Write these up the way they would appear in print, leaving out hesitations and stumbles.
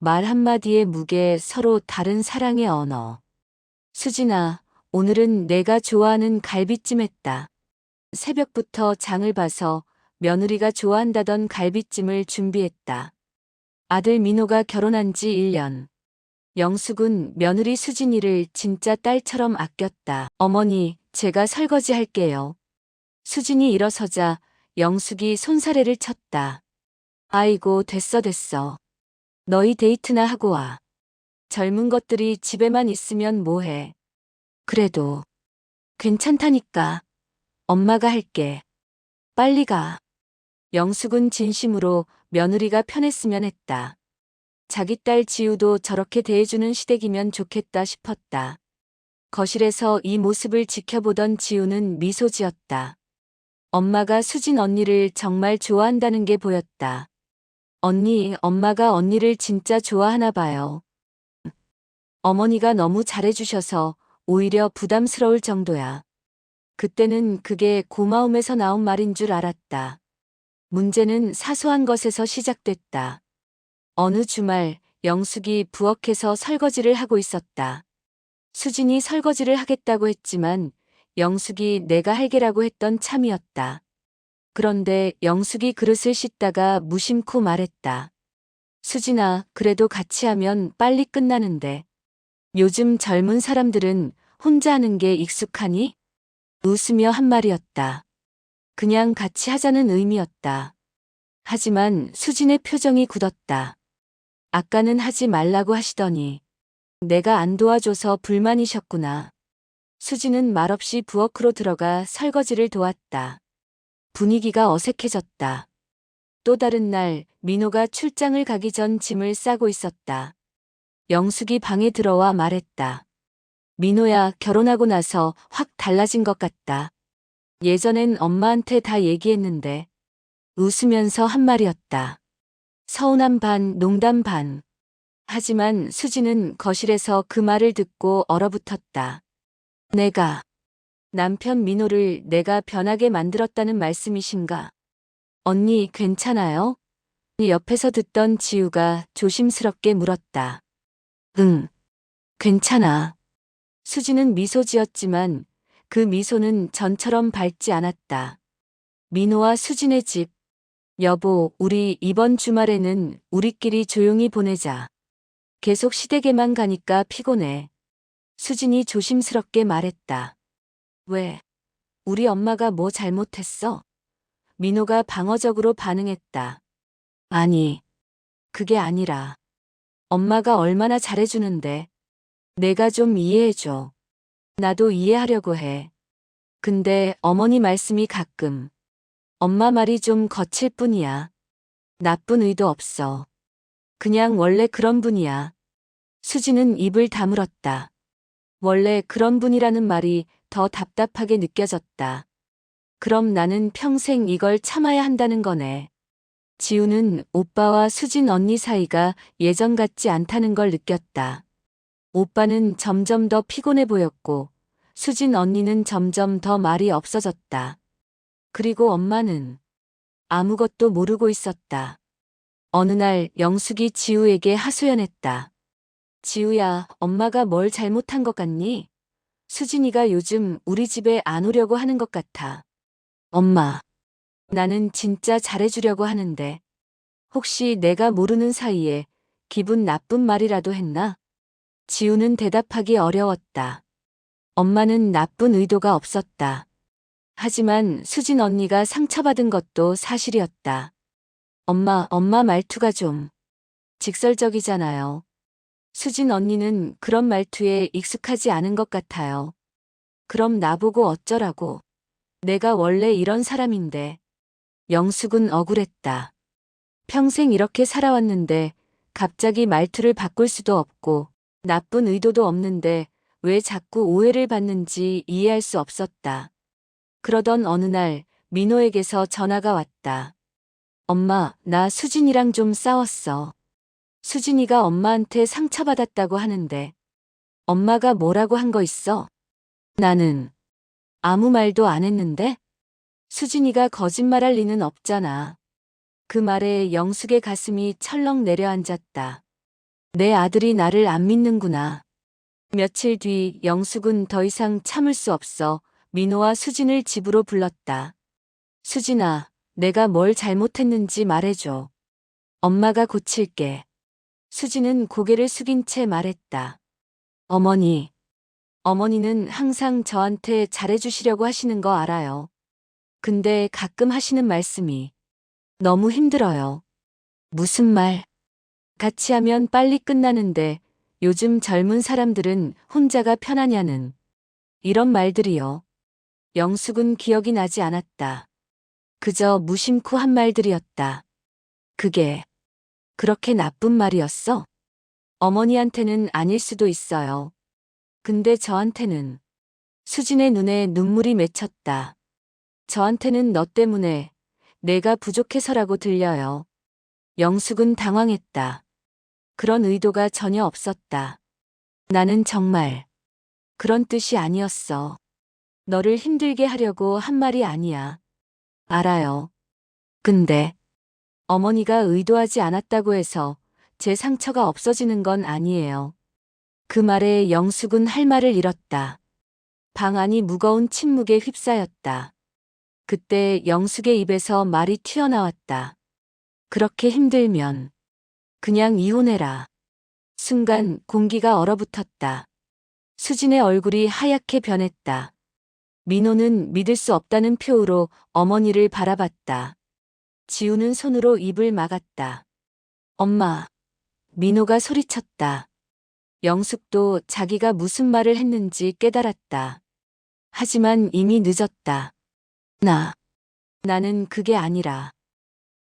말 한마디의 무게 서로 다른 사랑의 언어. 수진아, 오늘은 내가 좋아하는 갈비찜 했다. 새벽부터 장을 봐서 며느리가 좋아한다던 갈비찜을 준비했다. 아들 민호가 결혼한 지 1년. 영숙은 며느리 수진이를 진짜 딸처럼 아꼈다. 어머니, 제가 설거지 할게요. 수진이 일어서자 영숙이 손사래를 쳤다. 아이고, 됐어. 너희 데이트나 하고 와. 젊은 것들이 집에만 있으면 뭐해. 그래도 괜찮다니까. 엄마가 할게. 빨리 가. 영숙은 진심으로 며느리가 편했으면 했다. 자기 딸 지우도 저렇게 대해주는 시댁이면 좋겠다 싶었다. 거실에서 이 모습을 지켜보던 지우는 미소 지었다. 엄마가 수진 언니를 정말 좋아한다는 게 보였다. 엄마가 언니를 진짜 좋아하나 봐요. 어머니가 너무 잘해주셔서 오히려 부담스러울 정도야. 그때는 그게 고마움에서 나온 말인 줄 알았다. 문제는 사소한 것에서 시작됐다. 어느 주말 영숙이 부엌에서 설거지를 하고 있었다. 수진이 설거지를 하겠다고 했지만 영숙이 내가 할게라고 했던 참이었다. 그런데 영숙이 그릇을 씻다가 무심코 말했다. 수진아, 그래도 같이 하면 빨리 끝나는데. 요즘 젊은 사람들은 혼자 하는 게 익숙하니? 웃으며 한 말이었다. 그냥 같이 하자는 의미였다. 하지만 수진의 표정이 굳었다. 아까는 하지 말라고 하시더니 내가 안 도와줘서 불만이셨구나. 수진은 말없이 부엌으로 들어가 설거지를 도왔다. 분위기가 어색해졌다. 또 다른 날 민호가 출장을 가기 전 짐을 싸고 있었다. 영숙이 방에 들어와 말했다. 민호야, 결혼하고 나서 확 달라진 것 같다. 예전엔 엄마한테 다 얘기했는데. 웃으면서 한 말이었다. 서운함 반, 농담 반. 하지만 수지는 거실에서 그 말을 듣고 얼어붙었다. 내가 남편 민호를 내가 변하게 만들었다는 말씀이신가? 언니, 괜찮아요? 옆에서 듣던 지우가 조심스럽게 물었다. 응, 괜찮아. 수지는 미소 지었지만 그 미소는 전처럼 밝지 않았다. 민호와 수진의 집. 여보, 우리 이번 주말에는 우리끼리 조용히 보내자. 계속 시댁에만 가니까 피곤해. 수진이 조심스럽게 말했다. 왜? 우리 엄마가 뭐 잘못했어? 민호가 방어적으로 반응했다. 아니, 그게 아니라 엄마가 얼마나 잘해주는데 내가 좀 이해해줘. 나도 이해하려고 해. 근데 어머니 말씀이 가끔 엄마 말이 좀 거칠 뿐이야. 나쁜 의도 없어. 그냥 원래 그런 분이야. 수지는 입을 다물었다. 원래 그런 분이라는 말이 더 답답하게 느껴졌다. 그럼 나는 평생 이걸 참아야 한다는 거네. 지우는 오빠와 수진 언니 사이가 예전 같지 않다는 걸 느꼈다. 오빠는 점점 더 피곤해 보였고 수진 언니는 점점 더 말이 없어졌다. 그리고 엄마는 아무것도 모르고 있었다. 어느 날 영숙이 지우에게 하소연했다. 지우야, 엄마가 뭘 잘못한 것 같니? 수진이가 요즘 우리 집에 안 오려고 하는 것 같아. 엄마, 나는 진짜 잘해주려고 하는데 혹시 내가 모르는 사이에 기분 나쁜 말이라도 했나? 지우는 대답하기 어려웠다. 엄마는 나쁜 의도가 없었다. 하지만 수진 언니가 상처받은 것도 사실이었다. 엄마 말투가 좀 직설적이잖아요. 수진 언니는 그런 말투에 익숙하지 않은 것 같아요. 그럼 나보고 어쩌라고. 내가 원래 이런 사람인데. 영숙은 억울했다. 평생 이렇게 살아왔는데 갑자기 말투를 바꿀 수도 없고 나쁜 의도도 없는데 왜 자꾸 오해를 받는지 이해할 수 없었다. 그러던 어느 날 민호에게서 전화가 왔다. 엄마, 나 수진이랑 좀 싸웠어. 수진이가 엄마한테 상처받았다고 하는데 엄마가 뭐라고 한 거 있어? 나는 아무 말도 안 했는데? 수진이가 거짓말할 리는 없잖아. 그 말에 영숙의 가슴이 철렁 내려앉았다. 내 아들이 나를 안 믿는구나. 며칠 뒤 영숙은 더 이상 참을 수 없어 민호와 수진을 집으로 불렀다. 수진아, 내가 뭘 잘못했는지 말해줘. 엄마가 고칠게. 수진은 고개를 숙인 채 말했다. 어머니. 어머니는 항상 저한테 잘해주시려고 하시는 거 알아요. 근데 가끔 하시는 말씀이 너무 힘들어요. 무슨 말? 같이 하면 빨리 끝나는데 요즘 젊은 사람들은 혼자가 편하냐는 이런 말들이요. 영숙은 기억이 나지 않았다. 그저 무심코 한 말들이었다. 그게 그렇게 나쁜 말이었어? 어머니한테는 아닐 수도 있어요. 근데 저한테는 수진의 눈에 눈물이 맺혔다. 저한테는 너 때문에 내가 부족해서라고 들려요. 영숙은 당황했다. 그런 의도가 전혀 없었다. 나는 정말 그런 뜻이 아니었어. 너를 힘들게 하려고 한 말이 아니야. 알아요. 근데 어머니가 의도하지 않았다고 해서 제 상처가 없어지는 건 아니에요. 그 말에 영숙은 할 말을 잃었다. 방 안이 무거운 침묵에 휩싸였다. 그때 영숙의 입에서 말이 튀어나왔다. 그렇게 힘들면 그냥 이혼해라. 순간 공기가 얼어붙었다. 수진의 얼굴이 하얗게 변했다. 민호는 믿을 수 없다는 표우로 어머니를 바라봤다. 지우는 손으로 입을 막았다. 엄마. 민호가 소리쳤다. 영숙도 자기가 무슨 말을 했는지 깨달았다. 하지만 이미 늦었다. 나는 그게 아니라.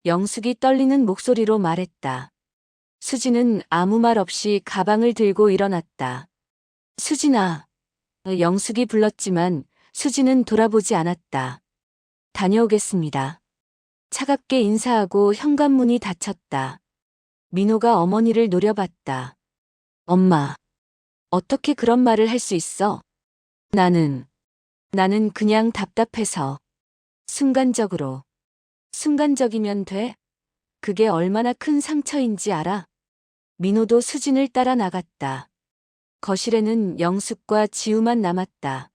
영숙이 떨리는 목소리로 말했다. 수진은 아무 말 없이 가방을 들고 일어났다. 수진아. 영숙이 불렀지만 수진은 돌아보지 않았다. 다녀오겠습니다. 차갑게 인사하고 현관문이 닫혔다. 민호가 어머니를 노려봤다. 엄마. 어떻게 그런 말을 할 수 있어? 나는 그냥 답답해서. 순간적으로. 순간적이면 돼? 그게 얼마나 큰 상처인지 알아? 민호도 수진을 따라 나갔다. 거실에는 영숙과 지우만 남았다.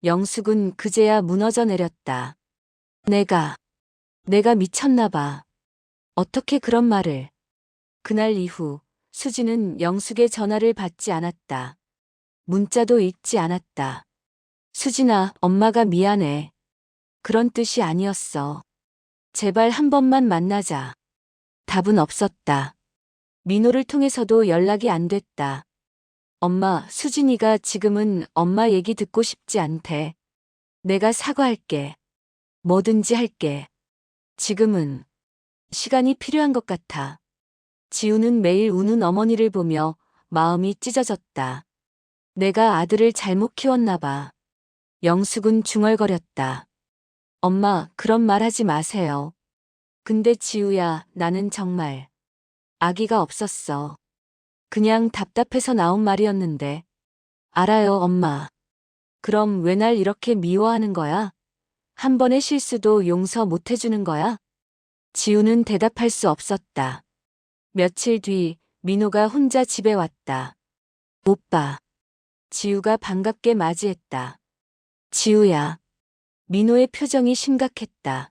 영숙은 그제야 무너져 내렸다. 내가 미쳤나 봐. 어떻게 그런 말을. 그날 이후 수진은 영숙의 전화를 받지 않았다. 문자도 읽지 않았다. 수진아, 엄마가 미안해. 그런 뜻이 아니었어. 제발 한 번만 만나자. 답은 없었다. 민호를 통해서도 연락이 안 됐다. 엄마, 수진이가 지금은 엄마 얘기 듣고 싶지 않대. 내가 사과할게. 뭐든지 할게. 지금은 시간이 필요한 것 같아. 지우는 매일 우는 어머니를 보며 마음이 찢어졌다. 내가 아들을 잘못 키웠나 봐. 영숙은 중얼거렸다. 엄마, 그런 말 하지 마세요. 근데 지우야, 나는 정말 아기가 없었어. 그냥 답답해서 나온 말이었는데. 알아요, 엄마. 그럼 왜 날 이렇게 미워하는 거야? 한 번의 실수도 용서 못 해주는 거야? 지우는 대답할 수 없었다. 며칠 뒤 민호가 혼자 집에 왔다. 오빠. 지우가 반갑게 맞이했다. 지우야. 민호의 표정이 심각했다.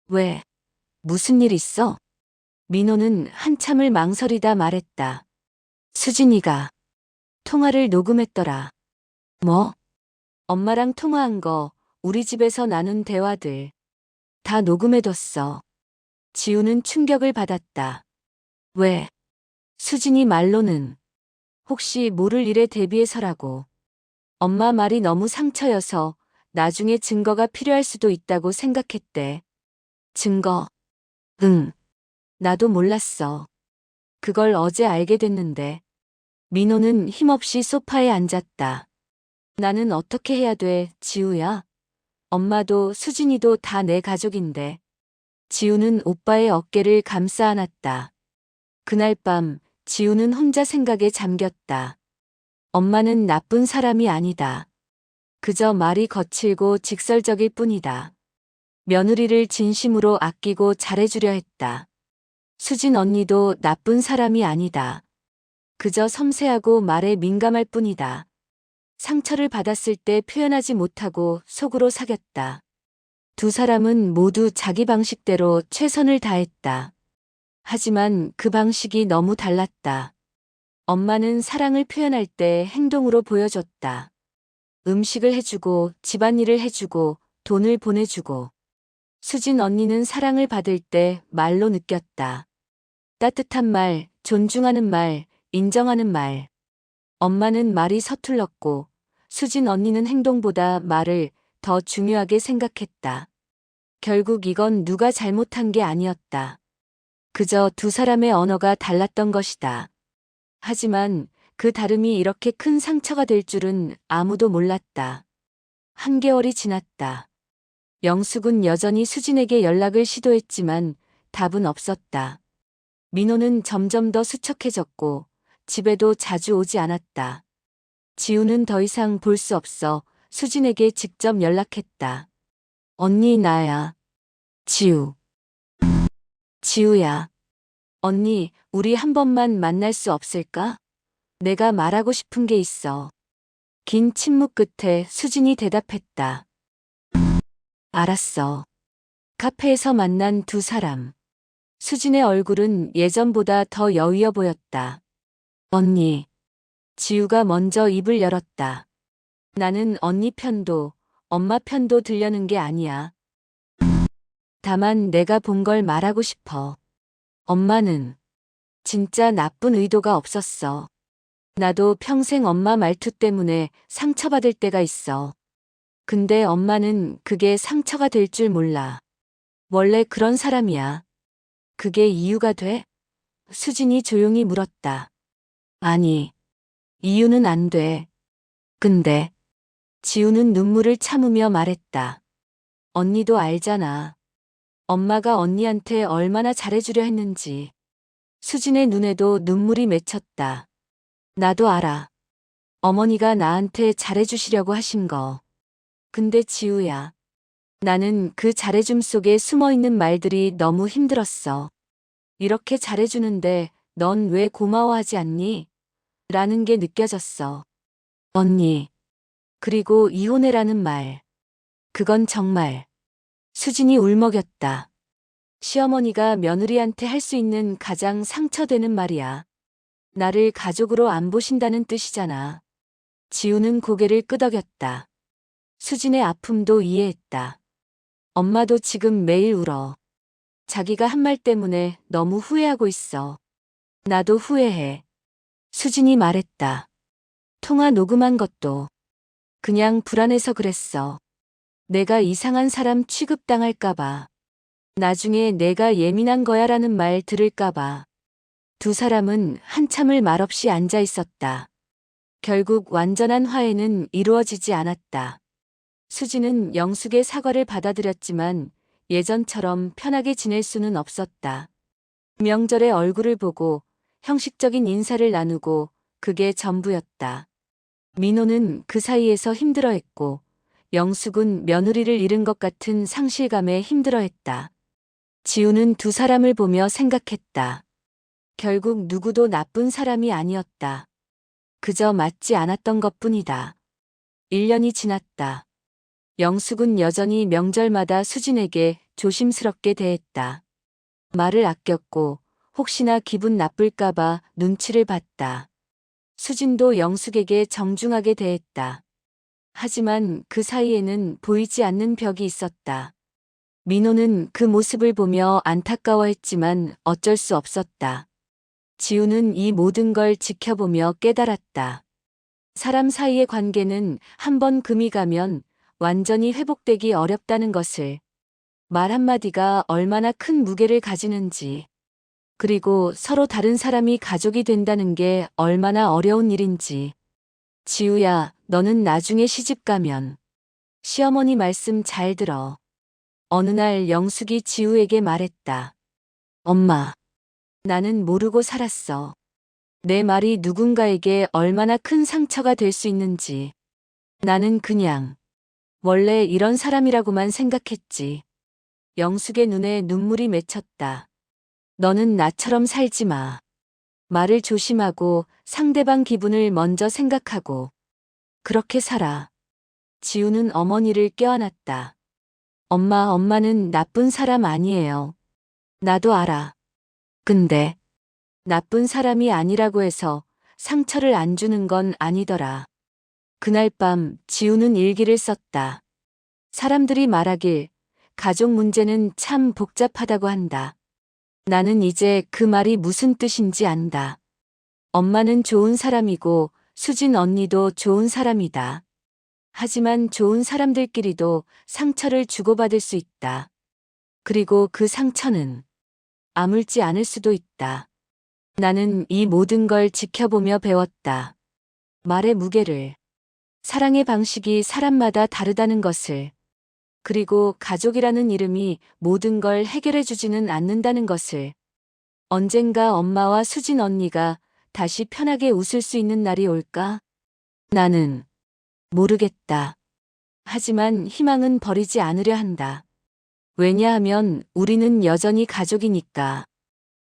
왜? 무슨 일 있어? 민호는 한참을 망설이다 말했다. 수진이가 통화를 녹음했더라. 뭐? 엄마랑 통화한 거, 우리 집에서 나눈 대화들. 다 녹음해뒀어. 지우는 충격을 받았다. 왜? 수진이 말로는 혹시 모를 일에 대비해서라고. 엄마 말이 너무 상처여서 나중에 증거가 필요할 수도 있다고 생각했대. 증거? 응. 나도 몰랐어. 그걸 어제 알게 됐는데. 민호는 힘없이 소파에 앉았다. 나는 어떻게 해야 돼, 지우야? 엄마도 수진이도 다 내 가족인데. 지우는 오빠의 어깨를 감싸 안았다. 그날 밤 지우는 혼자 생각에 잠겼다. 엄마는 나쁜 사람이 아니다. 그저 말이 거칠고 직설적일 뿐이다. 며느리를 진심으로 아끼고 잘해주려 했다. 수진 언니도 나쁜 사람이 아니다. 그저 섬세하고 말에 민감할 뿐이다. 상처를 받았을 때 표현하지 못하고 속으로 사겼다. 두 사람은 모두 자기 방식대로 최선을 다했다. 하지만 그 방식이 너무 달랐다. 엄마는 사랑을 표현할 때 행동으로 보여줬다. 음식을 해주고, 집안일을 해주고, 돈을 보내주고. 수진 언니는 사랑을 받을 때 말로 느꼈다. 따뜻한 말, 존중하는 말, 인정하는 말. 엄마는 말이 서툴렀고, 수진 언니는 행동보다 말을 더 중요하게 생각했다. 결국 이건 누가 잘못한 게 아니었다. 그저 두 사람의 언어가 달랐던 것이다. 하지만 그 다름이 이렇게 큰 상처가 될 줄은 아무도 몰랐다. 한개월이 지났다. 영숙은 여전히 수진에게 연락을 시도했지만 답은 없었다. 민호는 점점 더 수척해졌고 집에도 자주 오지 않았다. 지우는 더 이상 볼 수 없어 수진에게 직접 연락했다. 언니 나야. 지우. 지우야. 언니, 우리 한 번만 만날 수 없을까? 내가 말하고 싶은 게 있어. 긴 침묵 끝에 수진이 대답했다. 알았어. 카페에서 만난 두 사람. 수진의 얼굴은 예전보다 더 여위어 보였다. 언니. 지우가 먼저 입을 열었다. 나는 언니 편도, 엄마 편도 들려는 게 아니야. 다만 내가 본 걸 말하고 싶어. 엄마는 진짜 나쁜 의도가 없었어. 나도 평생 엄마 말투 때문에 상처받을 때가 있어. 근데 엄마는 그게 상처가 될 줄 몰라. 원래 그런 사람이야. 그게 이유가 돼? 수진이 조용히 물었다. 아니, 이유는 안 돼. 근데 지우는 눈물을 참으며 말했다. 언니도 알잖아. 엄마가 언니한테 얼마나 잘해주려 했는지. 수진의 눈에도 눈물이 맺혔다. 나도 알아. 어머니가 나한테 잘해주시려고 하신 거. 근데 지우야. 나는 그 잘해줌 속에 숨어있는 말들이 너무 힘들었어. 이렇게 잘해주는데 넌 왜 고마워하지 않니? 라는 게 느껴졌어. 언니. 그리고 이혼해라는 말. 그건 정말. 수진이 울먹였다. 시어머니가 며느리한테 할 수 있는 가장 상처되는 말이야. 나를 가족으로 안 보신다는 뜻이잖아. 지우는 고개를 끄덕였다. 수진의 아픔도 이해했다. 엄마도 지금 매일 울어. 자기가 한 말 때문에 너무 후회하고 있어. 나도 후회해. 수진이 말했다. 통화 녹음한 것도 그냥 불안해서 그랬어. 내가 이상한 사람 취급당할까봐. 나중에 내가 예민한 거야라는 말 들을까봐. 두 사람은 한참을 말없이 앉아 있었다. 결국 완전한 화해는 이루어지지 않았다. 수진은 영숙의 사과를 받아들였지만 예전처럼 편하게 지낼 수는 없었다. 명절에 얼굴을 보고 형식적인 인사를 나누고 그게 전부였다. 민호는 그 사이에서 힘들어했고 영숙은 며느리를 잃은 것 같은 상실감에 힘들어했다. 지우는 두 사람을 보며 생각했다. 결국 누구도 나쁜 사람이 아니었다. 그저 맞지 않았던 것뿐이다. 1년이 지났다. 영숙은 여전히 명절마다 수진에게 조심스럽게 대했다. 말을 아꼈고 혹시나 기분 나쁠까봐 눈치를 봤다. 수진도 영숙에게 정중하게 대했다. 하지만 그 사이에는 보이지 않는 벽이 있었다. 민호는 그 모습을 보며 안타까워했지만 어쩔 수 없었다. 지우는 이 모든 걸 지켜보며 깨달았다. 사람 사이의 관계는 한 번 금이 가면 완전히 회복되기 어렵다는 것을. 말 한마디가 얼마나 큰 무게를 가지는지. 그리고 서로 다른 사람이 가족이 된다는 게 얼마나 어려운 일인지. 지우야, 너는 나중에 시집 가면 시어머니 말씀 잘 들어. 어느 날 영숙이 지우에게 말했다. 엄마, 나는 모르고 살았어. 내 말이 누군가에게 얼마나 큰 상처가 될 수 있는지. 나는 그냥 원래 이런 사람이라고만 생각했지. 영숙의 눈에 눈물이 맺혔다. 너는 나처럼 살지 마. 말을 조심하고 상대방 기분을 먼저 생각하고 그렇게 살아. 지우는 어머니를 껴안았다. 엄마는 나쁜 사람 아니에요. 나도 알아. 근데 나쁜 사람이 아니라고 해서 상처를 안 주는 건 아니더라. 그날 밤 지우는 일기를 썼다. 사람들이 말하길 가족 문제는 참 복잡하다고 한다. 나는 이제 그 말이 무슨 뜻인지 안다. 엄마는 좋은 사람이고 수진 언니도 좋은 사람이다. 하지만 좋은 사람들끼리도 상처를 주고받을 수 있다. 그리고 그 상처는 아물지 않을 수도 있다. 나는 이 모든 걸 지켜보며 배웠다. 말의 무게를, 사랑의 방식이 사람마다 다르다는 것을, 그리고 가족이라는 이름이 모든 걸 해결해 주지는 않는다는 것을. 언젠가 엄마와 수진 언니가 다시 편하게 웃을 수 있는 날이 올까? 나는 모르겠다. 하지만 희망은 버리지 않으려 한다. 왜냐하면 우리는 여전히 가족이니까.